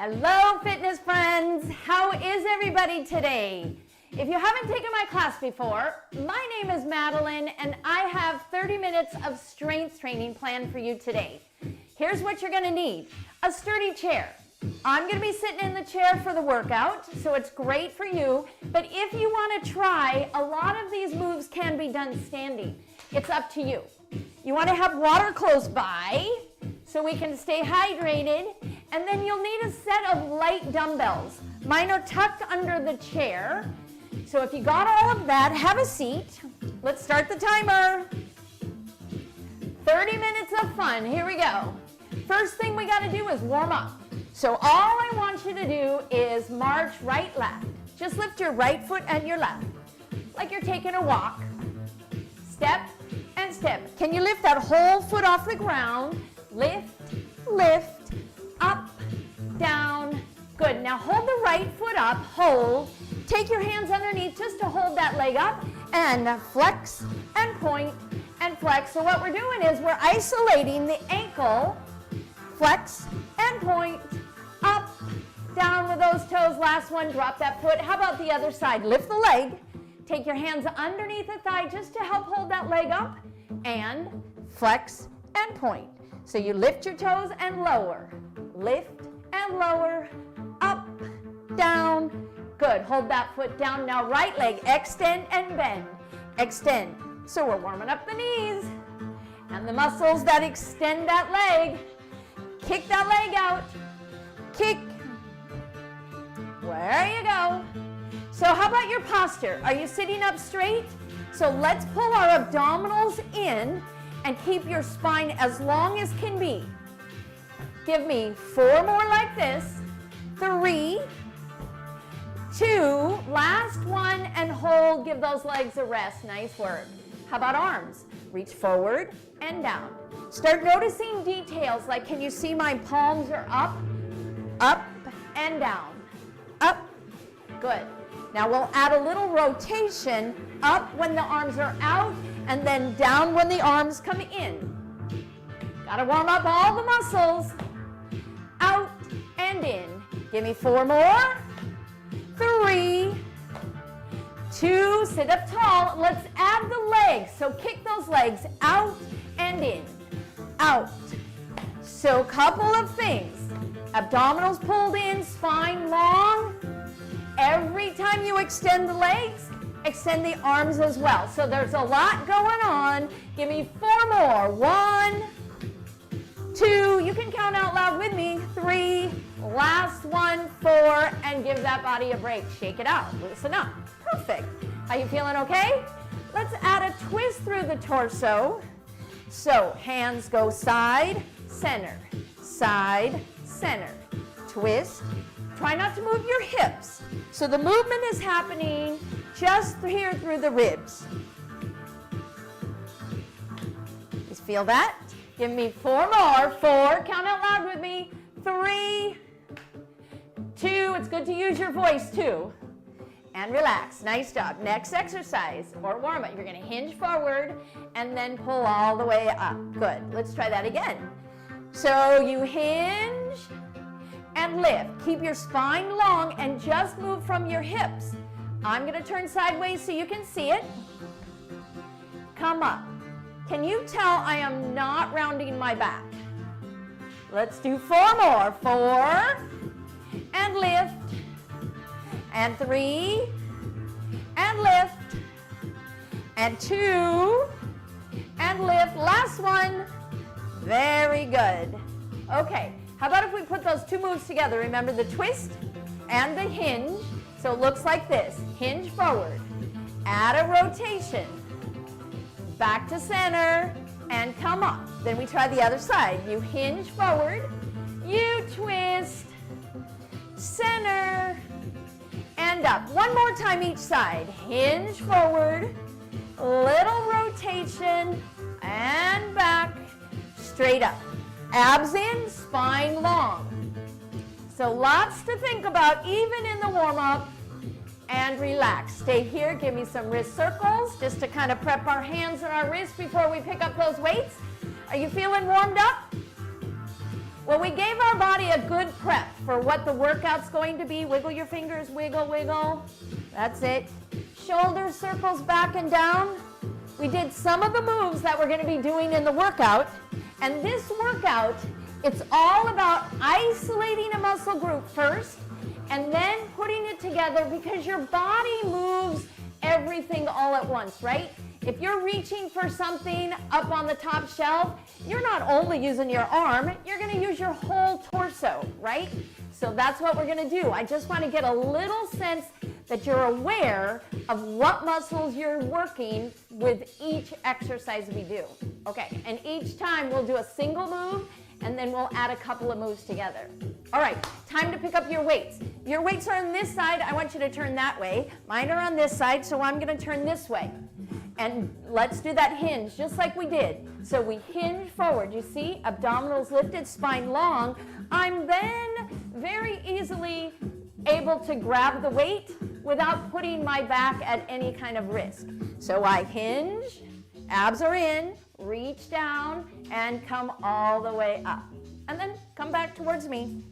Hello, fitness friends. How is everybody today? If you haven't taken my class before, my name is Madeline, and I have 30 minutes of strength training planned for you today. Here's what you're going to need. A sturdy chair. I'm going to be sitting in the chair for the workout, so it's great for you. But if you want to try, a lot of these moves can be done standing. It's up to you. You want to have water close by so we can stay hydrated. And then you'll need a set of light dumbbells. Mine are tucked under the chair. So if you got all of that, have a seat. Let's start the timer. 30 minutes of fun. Here we go. First thing we got to do is warm up. So all I want you to do is march right, left. Just lift your right foot and your left, like you're taking a walk. Step and step. Can you lift that whole foot off the ground? Lift, lift, up, down. Good. Now hold the right foot up, hold. Take your hands underneath just to hold that leg up, and flex and point and flex. So what we're doing is we're isolating the ankle, flex and point, up, down with those toes. Last one, drop that foot. How about the other side? Lift the leg. Take your hands underneath the thigh just to help hold that leg up, and flex and point. So you lift your toes and lower. Lift and lower, up, down. Good. Hold that foot down. Now right leg, extend and bend. Extend. So we're warming up the knees and the muscles that extend that leg. Kick that leg out. Kick. There you go. So how about your posture? Are you sitting up straight? So let's pull our abdominals in and keep your spine as long as can be. Give me 4 more like this. 3, 2, last one, and hold. Give those legs a rest. Nice work. How about arms? Reach forward and down. Start noticing details, like can you see my palms are up, up and down, up. Good. Now we'll add a little rotation, up when the arms are out, and then down when the arms come in. Gotta warm up all the muscles. Out and in. Give me 4 more. 3, 2, sit up tall. Let's add the legs. So kick those legs out and in. Out. So couple of things. Abdominals pulled in, spine long. Every time you extend the legs, extend the arms as well. So there's a lot going on. Give me 4 more. 1, 2, you can count out loud with me. 3, last one, 4, and give that body a break. Shake it out. Loosen up. Perfect. Are you feeling okay? Let's add a twist through the torso. So hands go side, center, side, center. Twist. Try not to move your hips. So the movement is happening just here through the ribs. Just feel that? Give me 4 more. 4, count out loud with me. 3, 2, it's good to use your voice too. And relax. Nice job. Next exercise or warm up. You're going to hinge forward and then pull all the way up. Good. Let's try that again. So you hinge and lift. Keep your spine long and just move from your hips. I'm going to turn sideways so you can see it. Come up. Can you tell I am not rounding my back? Let's do 4 more. 4, and lift, and 3, and lift, and 2, and lift. Last one. Very good. Okay, how about if we put those 2 moves together? Remember the twist and the hinge. So it looks like this. Hinge forward, add a rotation, back to center, and come up. Then we try the other side. You hinge forward, you twist, center, and up. One more time each side. Hinge forward, little rotation, and back, straight up. Abs in, spine long. So lots to think about even in the warm-up. And relax. Stay here. Give me some wrist circles just to kind of prep our hands and our wrists before we pick up those weights. Are you feeling warmed up? Well, we gave our body a good prep for what the workout's going to be. Wiggle your fingers, wiggle, wiggle. That's it. Shoulder circles back and down. We did some of the moves that we're going to be doing in the workout. And this workout, it's all about isolating a muscle group first and then putting it together because your body moves everything all at once, right? If you're reaching for something up on the top shelf, you're not only using your arm, you're going to use your whole torso, right? So that's what we're going to do. I just want to get a little sense that you're aware of what muscles you're working with each exercise we do. Okay, and each time we'll do a single move and then we'll add a couple of moves together. All right, time to pick up your weights. Your weights are on this side. I want you to turn that way. Mine are on this side, so I'm going to turn this way. And let's do that hinge just like we did. So we hinge forward. You see, abdominals lifted, spine long. I'm then very easily able to grab the weight without putting my back at any kind of risk. So I hinge, abs are in, reach down, and come all the way up. And then come back towards me.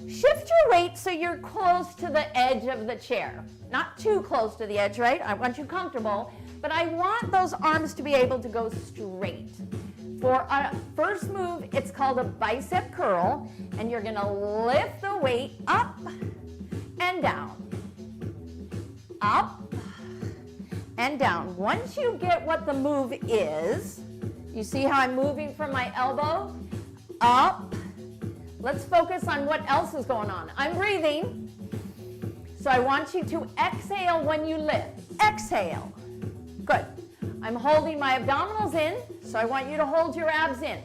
Shift your weight so you're close to the edge of the chair. Not too close to the edge, right? I want you comfortable, but I want those arms to be able to go straight. For a first move, it's called a bicep curl, and you're gonna lift the weight up and down. Up and down. Once you get what the move is, you see how I'm moving from my elbow up. Let's focus on what else is going on. I'm breathing, so I want you to exhale when you lift. Exhale. Good. I'm holding my abdominals in, so I want you to hold your abs in.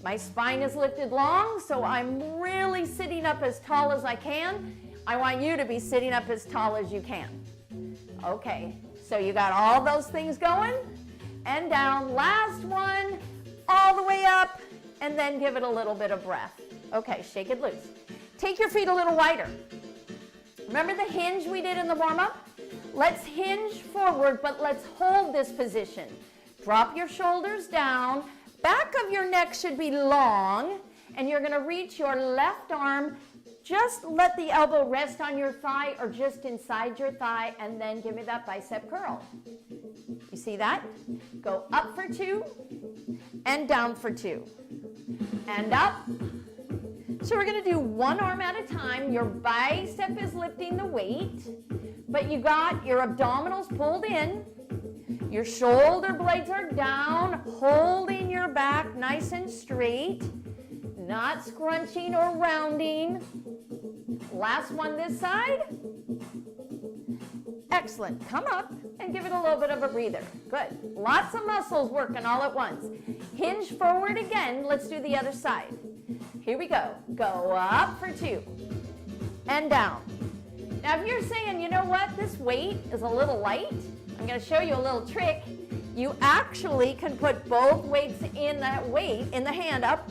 My spine is lifted long, so I'm really sitting up as tall as I can. I want you to be sitting up as tall as you can. Okay, so you got all those things going, and down. Last one, all the way up, and then give it a little bit of breath. Okay, shake it loose. Take your feet a little wider. Remember the hinge we did in the warm-up? Let's hinge forward, but let's hold this position. Drop your shoulders down. Back of your neck should be long, and you're going to reach your left arm. Just let the elbow rest on your thigh or just inside your thigh, and then give me that bicep curl. You see that? Go up for 2 and down for 2. And up. So we're going to do one arm at a time. Your bicep is lifting the weight, but you got your abdominals pulled in. Your shoulder blades are down, holding your back nice and straight, not scrunching or rounding. Last one this side. Excellent. Come up and give it a little bit of a breather. Good. Lots of muscles working all at once. Hinge forward again. Let's do the other side. Here we go. Go up for 2 and down. Now, if you're saying, you know what, this weight is a little light, I'm going to show you a little trick. You actually can put both weights in that weight, in the hand up,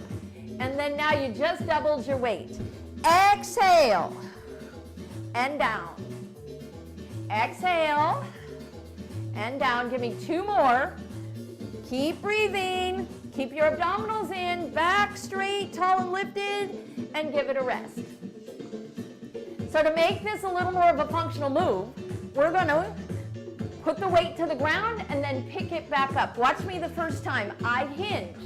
and then now you just doubled your weight. Exhale and down. Exhale and down. Give me 2 more. Keep breathing. Keep your abdominals in, back straight, tall and lifted, and give it a rest. So to make this a little more of a functional move, we're going to put the weight to the ground and then pick it back up. Watch me the first time. I hinge.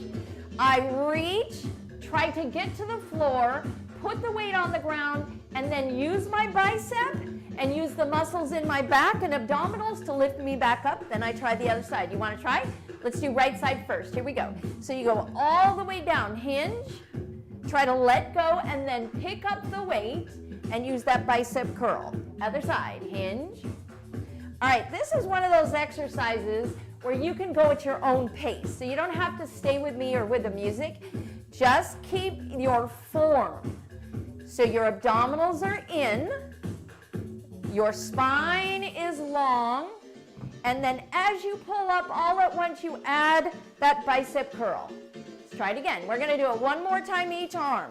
I reach, try to get to the floor, put the weight on the ground, and then use my bicep and use the muscles in my back and abdominals to lift me back up. Then I try the other side. You want to try? Let's do right side first. Here we go. So you go all the way down, hinge, try to let go, and then pick up the weight and use that bicep curl. Other side, hinge. All right, this is one of those exercises where you can go at your own pace. So you don't have to stay with me or with the music. Just keep your form. So your abdominals are in, your spine is long, and then as you pull up all at once, you add that bicep curl. Let's try it again. We're going to do it one more time each arm.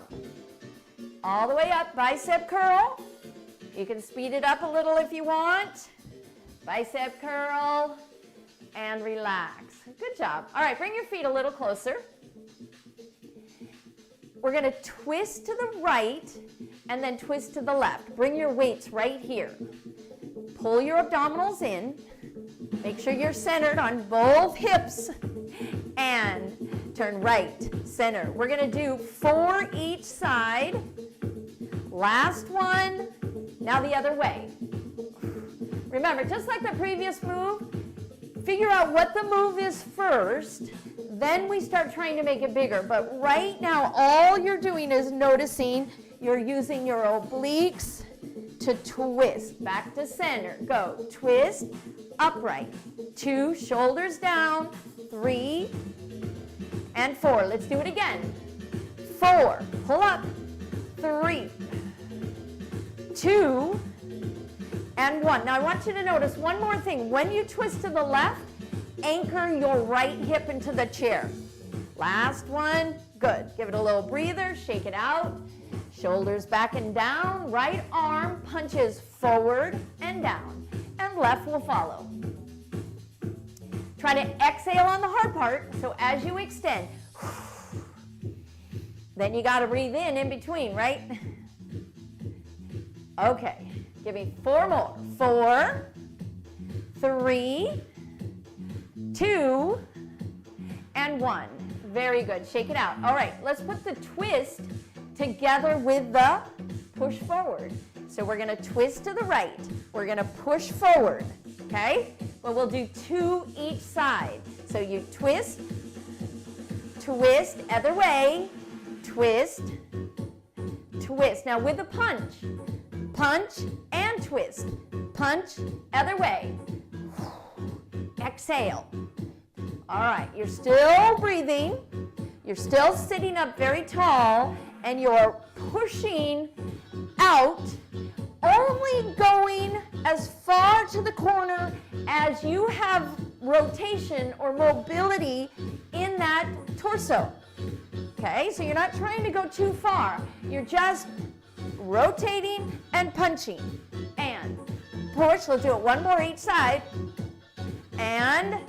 All the way up, bicep curl. You can speed it up a little if you want. Bicep curl, and relax. Good job. All right, bring your feet a little closer. We're going to twist to the right and then twist to the left. Bring your weights right here. Pull your abdominals in. Make sure you're centered on both hips. And turn right, center. We're going to do 4 each side. Last one. Now the other way. Remember, just like the previous move, figure out what the move is first, then we start trying to make it bigger. But right now, all you're doing is noticing you're using your obliques to twist. Back to center. Go. Twist, upright. 2, shoulders down. 3, and 4. Let's do it again. 4, pull up. 3, 2, and 1. Now I want you to notice one more thing. When you twist to the left, anchor your right hip into the chair. Last one. Good. Give it a little breather. Shake it out. Shoulders back and down. Right arm punches forward and down. And left will follow. Try to exhale on the hard part. So as you extend, then you got to breathe in between, right? Okay. Give me 4 more. 4, 3, 2, and 1. Very good. Shake it out. All right, let's put the twist together with the push forward. So we're going to twist to the right. We're going to push forward, okay? But we'll do 2 each side. So you twist, twist, other way, twist, twist. Now with the punch. Punch and twist. Punch, other way. Exhale. All right, you're still breathing. You're still sitting up very tall, and you're pushing out, only going as far to the corner as you have rotation or mobility in that torso. Okay, so you're not trying to go too far. You're just rotating and punching. And push. Let's do it 1 more each side. And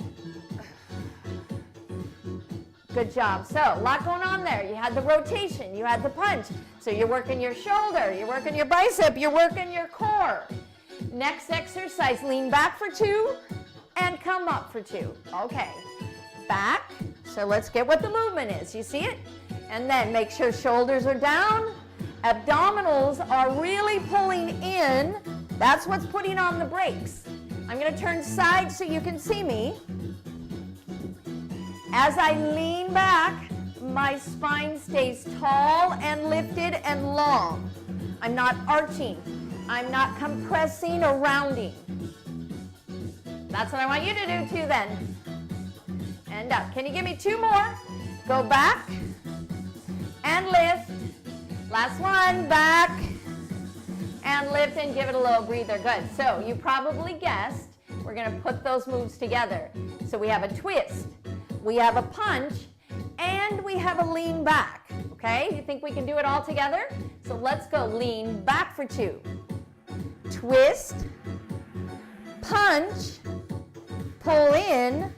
good job. So a lot going on there. You had the rotation. You had the punch. So you're working your shoulder. You're working your bicep. You're working your core. Next exercise, lean back for 2 and come up for 2. Okay. Back. So let's get what the movement is. You see it? And then make sure shoulders are down. Abdominals are really pulling in. That's what's putting on the brakes. I'm going to turn side so you can see me. As I lean back, my spine stays tall and lifted and long. I'm not arching. I'm not compressing or rounding. That's what I want you to do too then. And up. Can you give me 2 more? Go back and lift. Last one, back and lift and give it a little breather. Good. So you probably guessed we're going to put those moves together. So we have a twist, we have a punch, and we have a lean back. Okay? You think we can do it all together? So let's go. Lean back for 2. Twist, punch, pull in,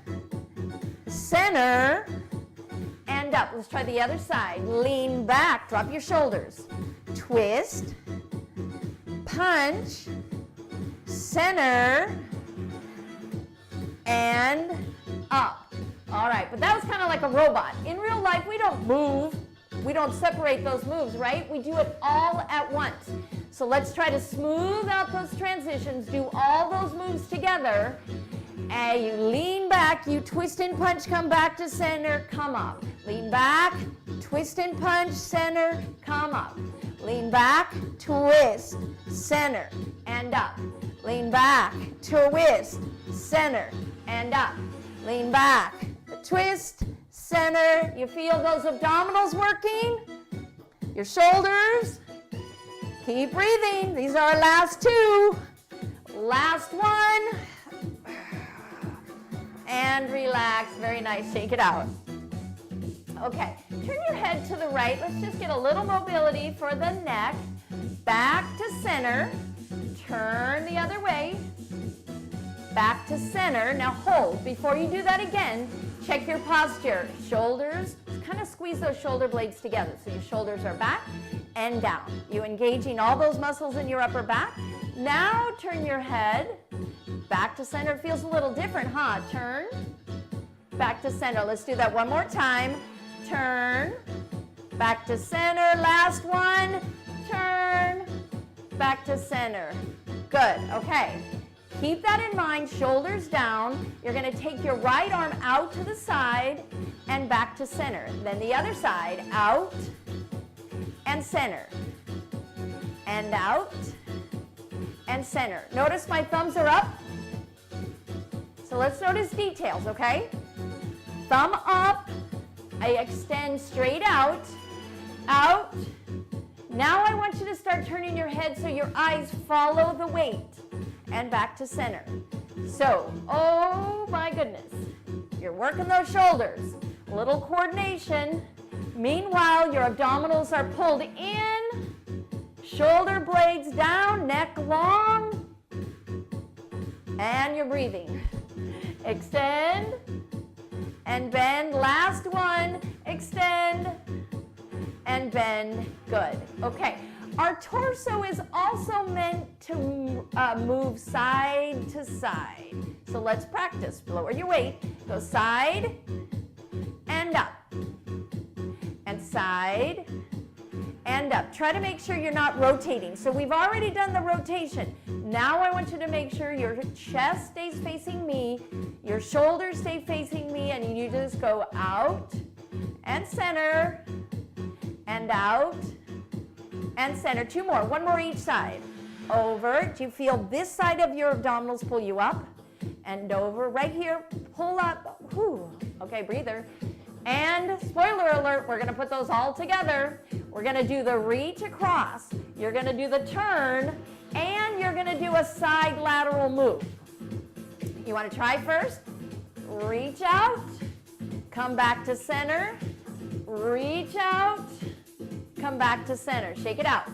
center, and up. Let's try the other side. Lean back, drop your shoulders. Twist, punch, center, and up. All right, but that was kind of like a robot. In real life, we don't move. We don't separate those moves, right? We do it all at once. So let's try to smooth out those transitions, do all those moves together. And you lean back, you twist and punch, come back to center, come up. Lean back, twist and punch, center, come up. Lean back, twist, center, and up. Lean back, twist, center, and up. Lean back, twist, center. You feel those abdominals working? Your shoulders. Keep breathing. These are our last 2. Last one. And relax. Very nice. Shake it out. Okay. Turn your head to the right. Let's just get a little mobility for the neck. Back to center. Turn the other way. Back to center. Now hold. Before you do that again, check your posture. Shoulders kind of squeeze those shoulder blades together. So your shoulders are back and down. You engaging all those muscles in your upper back. Now turn your head back to center. It feels a little different, huh? Turn, back to center. Let's do that one more time. Turn, back to center. Last one. Turn, back to center. Good, okay. Keep that in mind, shoulders down. You're gonna take your right arm out to the side and back to center. Then the other side, out and center. And out and center. Notice my thumbs are up. So let's notice details, okay? Thumb up, I extend straight out, out. Now I want you to start turning your head so your eyes follow the weight and back to center. So, oh my goodness, you're working those shoulders, a little coordination. Meanwhile, your abdominals are pulled in, shoulder blades down, neck long, and you're breathing. Extend and bend. Last one, extend and bend. Good. Okay. Our torso is also meant to move side to side. So let's practice. Lower your weight. Go side and up. And side and up. Try to make sure you're not rotating. So we've already done the rotation. Now I want you to make sure your chest stays facing me, your shoulders stay facing me, and you just go out and center and out and center. Two more, one more each side. Over, do you feel this side of your abdominals pull you up? And over, right here, pull up. Whew. Okay, breather. And spoiler alert, we're gonna put those all together. We're gonna do the reach across, you're gonna do the turn, and you're gonna do a side lateral move. You wanna try first? Reach out, come back to center, reach out, come back to center. Shake it out.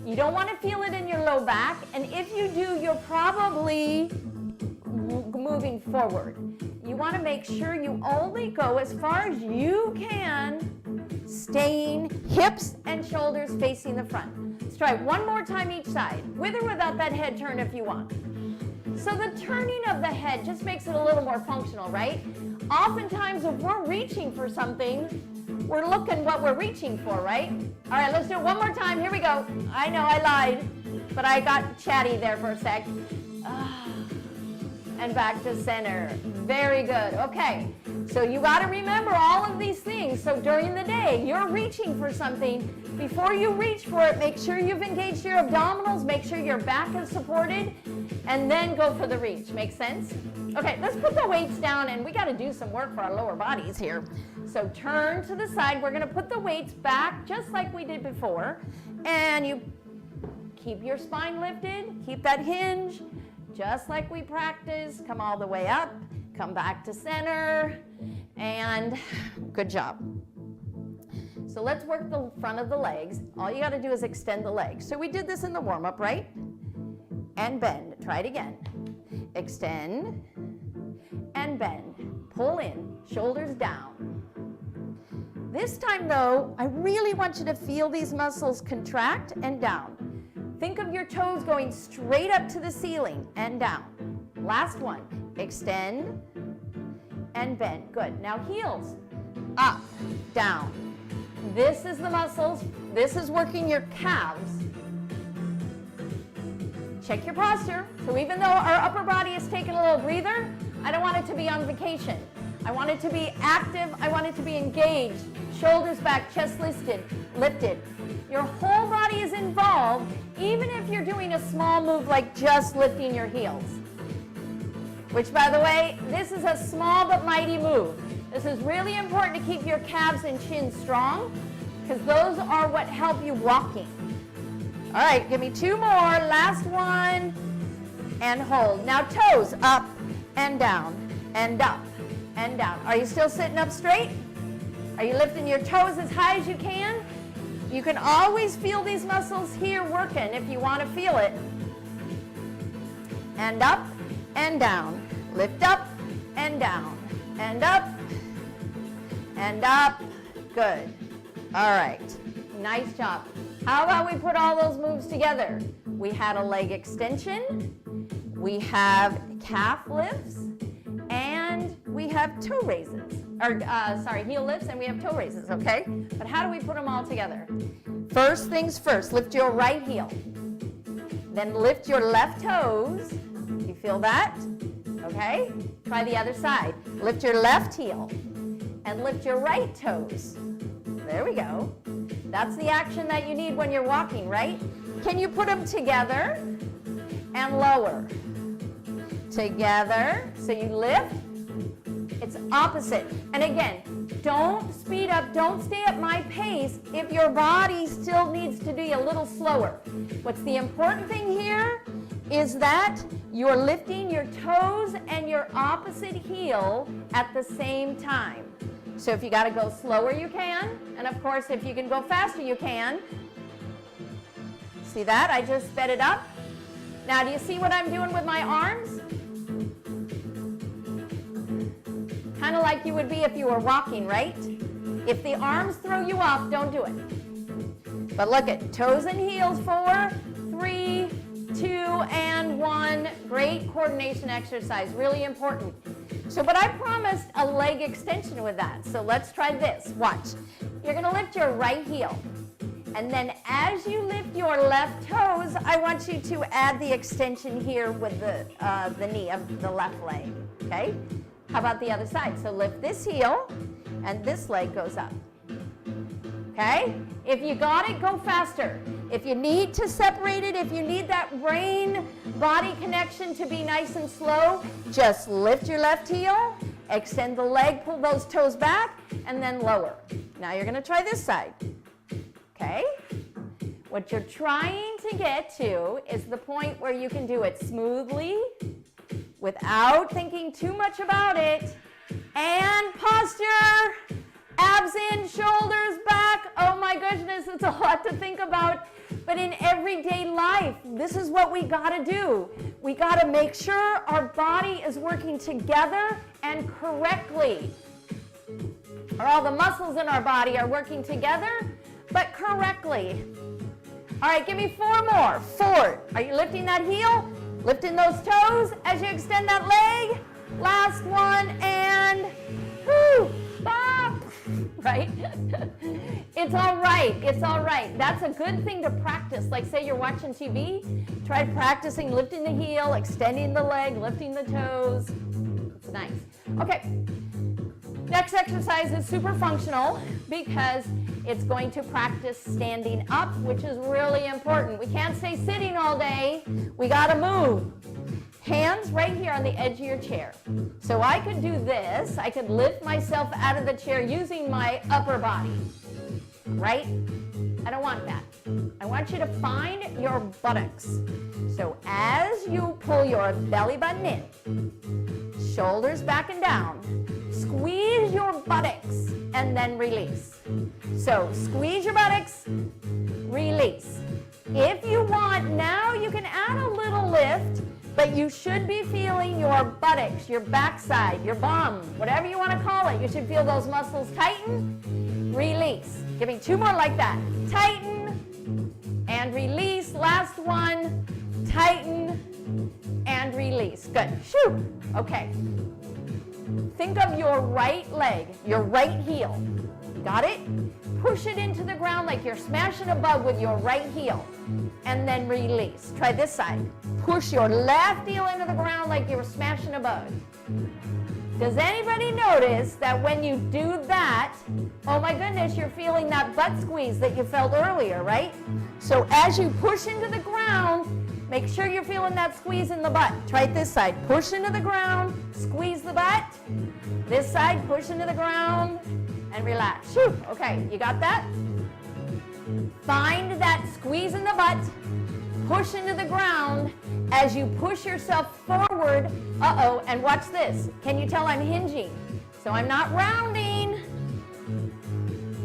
You don't want to feel it in your low back, and if you do, you're probably moving forward. You want to make sure you only go as far as you can, staying hips and shoulders facing the front. Let's try one more time each side, with or without that head turn if you want. So the turning of the head just makes it a little more functional, right? Oftentimes if we're reaching for something, we're looking what we're reaching for, right? All right, let's do it one more time. Here we go. I know I lied, but I got chatty there for a sec. And back to center. Very good. Okay, so you got to remember all of these things. So during the day, you're reaching for something. Before you reach for it, make sure you've engaged your abdominals, make sure your back is supported, and then go for the reach. Make sense? Okay, let's put the weights down, and we got to do some work for our lower bodies here. So turn to the side. We're going to put the weights back just like we did before, and you keep your spine lifted, keep that hinge, just like we practiced. Come all the way up, come back to center, and good job. So let's work the front of the legs. All you got to do is extend the legs. So we did this in the warm-up, right? And bend. Try it again. Extend and bend. Pull in, shoulders down. This time though, I really want you to feel these muscles contract and down. Think of your toes going straight up to the ceiling and down. Last one. Extend and bend. Good. Now heels. Up, down. This is the muscles. This is working your calves. Check your posture. So even though our upper body is taking a little breather, I don't want it to be on vacation. I want it to be active. I want it to be engaged. Shoulders back, chest lifted. Your whole body is involved, even if you're doing a small move like just lifting your heels. Which, by the way, this is a small but mighty move. This is really important to keep your calves and chin strong, because those are what help you walking. All right, give me two more. Last one. And hold. Now toes up and down and up and down. Are you still sitting up straight? Are you lifting your toes as high as you can? You can always feel these muscles here working if you want to feel it. And up and down. Lift up and down. And up and up. Good. All right. Nice job. How about we put all those moves together? We had a leg extension, we have calf lifts, and we have toe raises. Or, heel lifts, and we have toe raises, okay? But how do we put them all together? First things first, lift your right heel. Then lift your left toes. You feel that? Okay? Try the other side. Lift your left heel and lift your right toes. There we go. That's the action that you need when you're walking, right? Can you put them together and lower? Together. So you lift. It's opposite. And again, don't speed up. Don't stay at my pace if your body still needs to be a little slower. What's the important thing here is that you're lifting your toes and your opposite heel at the same time. So if you got to go slower, you can. And of course, if you can go faster, you can. See that? I just sped it up. Now, do you see what I'm doing with my arms? Kind of like you would be if you were walking, right? If the arms throw you off, don't do it. But look at toes and heels, 4, 3, 2, and 1. Great coordination exercise, really important. So, but I promised a leg extension with that. So let's try this. Watch. You're going to lift your right heel. And then as you lift your left toes, I want you to add the extension here with the knee of the left leg. Okay? How about the other side? So lift this heel, and this leg goes up. Okay? If you got it, go faster. If you need to separate it, if you need that brain-body connection to be nice and slow, just lift your left heel, extend the leg, pull those toes back, and then lower. Now you're going to try this side. Okay? What you're trying to get to is the point where you can do it smoothly, without thinking too much about it, and posture, abs in, shoulders back. Oh my goodness, it's a lot to think about. But in everyday life, this is what we gotta do. We gotta make sure our body is working together and correctly. Or all the muscles in our body are working together, but correctly. All right, give me 4 more. 4. Are you lifting that heel? Lifting those toes as you extend that leg. Last one, and whoo, bop. Right? It's all right. It's all right. That's a good thing to practice. Like say you're watching TV, try practicing lifting the heel, extending the leg, lifting the toes. It's nice. Okay. Next exercise is super functional because it's going to practice standing up, which is really important. We can't stay sitting all day. We got to move. Hands right here on the edge of your chair. So I could do this. I could lift myself out of the chair using my upper body. Right? I don't want that. I want you to find your buttocks. So as you pull your belly button in, shoulders back and down, squeeze your buttocks and then release. So squeeze your buttocks, release. If you want, now you can add a little lift, but you should be feeling your buttocks, your backside, your bum, whatever you want to call it. You should feel those muscles tighten, release. Give me 2 more like that. Tighten and release. Last one, tighten and release. Good. Shoo. Okay. Think of your right leg, your right heel. Got it? Push it into the ground like you're smashing a bug with your right heel. And then release. Try this side. Push your left heel into the ground like you're smashing a bug. Does anybody notice that when you do that, oh my goodness, you're feeling that butt squeeze that you felt earlier, right? So as you push into the ground, make sure you're feeling that squeeze in the butt. Try it this side. Push into the ground, squeeze the butt. This side, push into the ground, and relax. Shoo. Okay, you got that? Find that squeeze in the butt. Push into the ground as you push yourself forward. Uh-oh, and watch this. Can you tell I'm hinging? So I'm not rounding.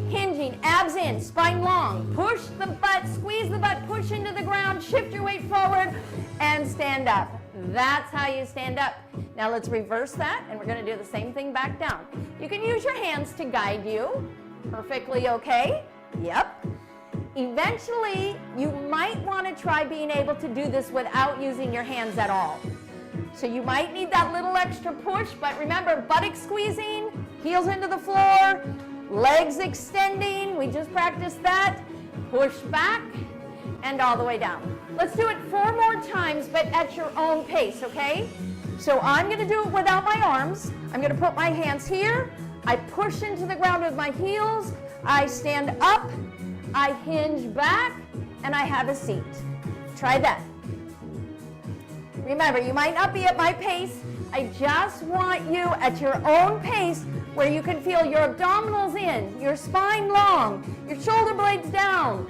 Hinging, abs in, spine long. Push the butt, squeeze the butt, push into the ground, shift your weight forward, and stand up. That's how you stand up. Now let's reverse that, and we're going to do the same thing back down. You can use your hands to guide you. Perfectly okay. Yep. Eventually, you might want to try being able to do this without using your hands at all. So you might need that little extra push, but remember, buttock squeezing, heels into the floor, legs extending, we just practiced that. Push back and all the way down. Let's do it 4 more times, but at your own pace, okay? So I'm going to do it without my arms. I'm going to put my hands here. I push into the ground with my heels. I stand up. I hinge back, and I have a seat. Try that. Remember, you might not be at my pace. I just want you at your own pace where you can feel your abdominals in, your spine long, your shoulder blades down,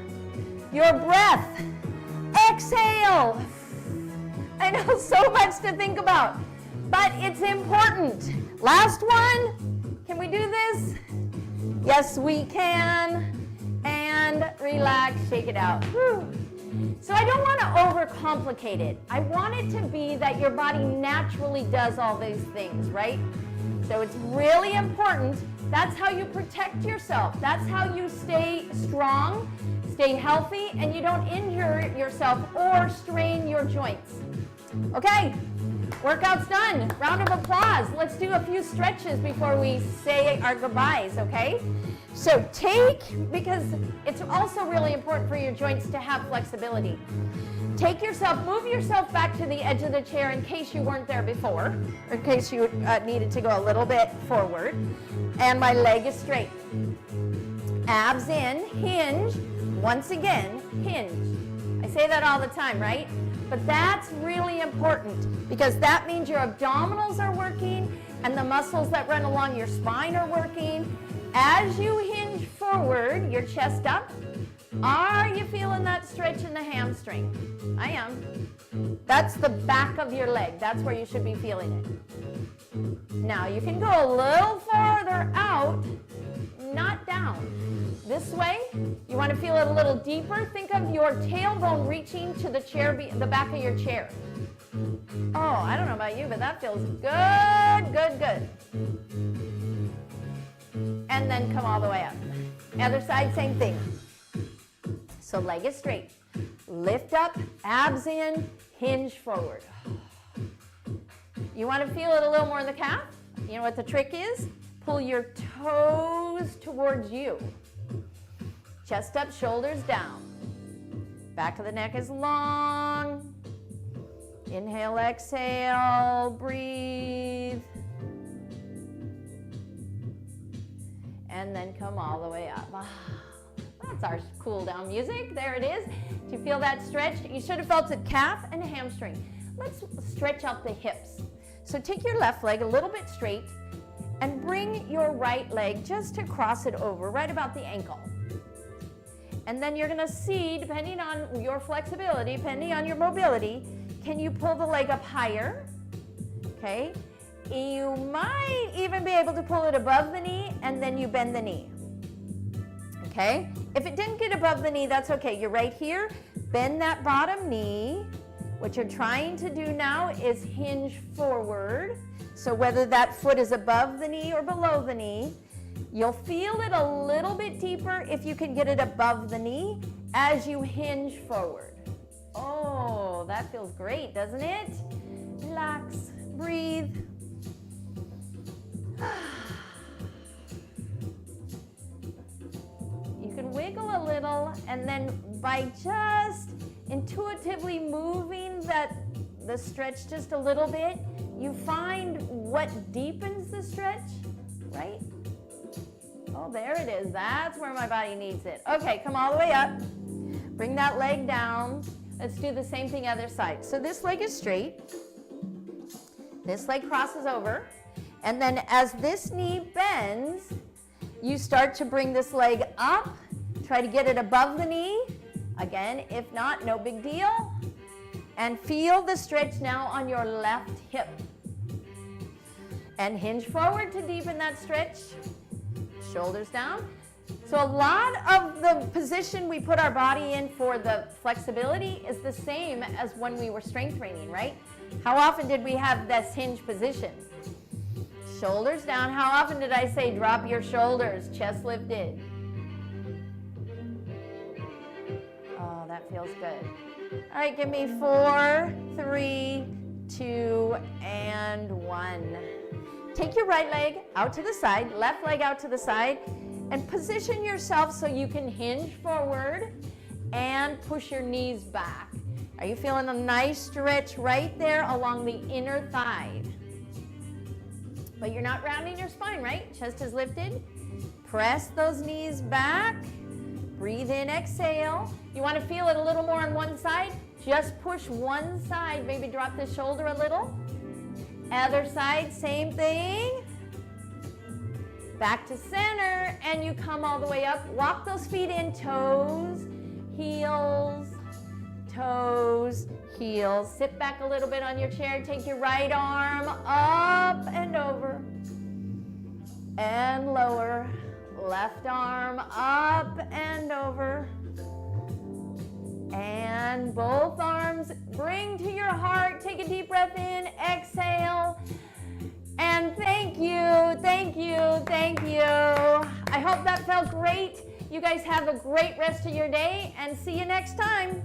your breath. Exhale. I know, so much to think about, but it's important. Last one. Can we do this? Yes, we can. And relax, shake it out. Whew. So I don't want to overcomplicate it. I want it to be that your body naturally does all these things, right? So it's really important. That's how you protect yourself. That's how you stay strong, stay healthy, and you don't injure yourself or strain your joints. Okay, workout's done. Round of applause. Let's do a few stretches before we say our goodbyes, okay? So because it's also really important for your joints to have flexibility. Move yourself back to the edge of the chair in case you weren't there before, or in case you needed to go a little bit forward. And my leg is straight. Abs in, hinge. Once again, hinge. I say that all the time, right? But that's really important because that means your abdominals are working and the muscles that run along your spine are working. As you hinge forward, your chest up, are you feeling that stretch in the hamstring? I am. That's the back of your leg. That's where you should be feeling it. Now you can go a little farther out, not down. This way, you want to feel it a little deeper. Think of your tailbone reaching to the chair, the back of your chair. Oh, I don't know about you, but that feels good, good, good. And then come all the way up. Other side, same thing. So leg is straight. Lift up, abs in, hinge forward. You want to feel it a little more in the calf? You know what the trick is? Pull your toes towards you. Chest up, shoulders down. Back of the neck is long. Inhale, exhale, breathe. And then come all the way up. That's our cool down music. There it is. Do you feel that stretch? You should have felt it calf and hamstring. Let's stretch out the hips. So take your left leg a little bit straight and bring your right leg just to cross it over, right about the ankle. And then you're going to see, depending on your flexibility, depending on your mobility, can you pull the leg up higher? Okay. You might even be able to pull it above the knee, and then you bend the knee. Okay? If it didn't get above the knee, that's okay. You're right here. Bend that bottom knee. What you're trying to do now is hinge forward. So whether that foot is above the knee or below the knee, you'll feel it a little bit deeper if you can get it above the knee as you hinge forward. Oh, that feels great, doesn't it? Relax, breathe. You can wiggle a little, and then by just intuitively moving the stretch just a little bit, you find what deepens the stretch, right? Oh, there it is. That's where my body needs it. Okay, come all the way up. Bring that leg down. Let's do the same thing other side. So this leg is straight. This leg crosses over. And then as this knee bends, you start to bring this leg up. Try to get it above the knee. Again, if not, no big deal. And feel the stretch now on your left hip. And hinge forward to deepen that stretch. Shoulders down. So a lot of the position we put our body in for the flexibility is the same as when we were strength training, right? How often did we have this hinge position? Shoulders down. How often did I say drop your shoulders? Chest lifted. Oh, that feels good. All right, give me 4, 3, 2, and 1. Take your right leg out to the side, left leg out to the side, and position yourself so you can hinge forward and push your knees back. Are you feeling a nice stretch right there along the inner thigh? But you're not rounding your spine, right? Chest is lifted. Press those knees back. Breathe in, exhale. You want to feel it a little more on one side? Just push one side. Maybe drop the shoulder a little. Other side, same thing. Back to center, and you come all the way up. Walk those feet in, toes, heels, toes, heels. Sit back a little bit on your chair. Take your right arm up and over and lower. Left arm up and over. And both arms bring to your heart. Take a deep breath in, exhale. And thank you, thank you, thank you. I hope that felt great. You guys have a great rest of your day and see you next time.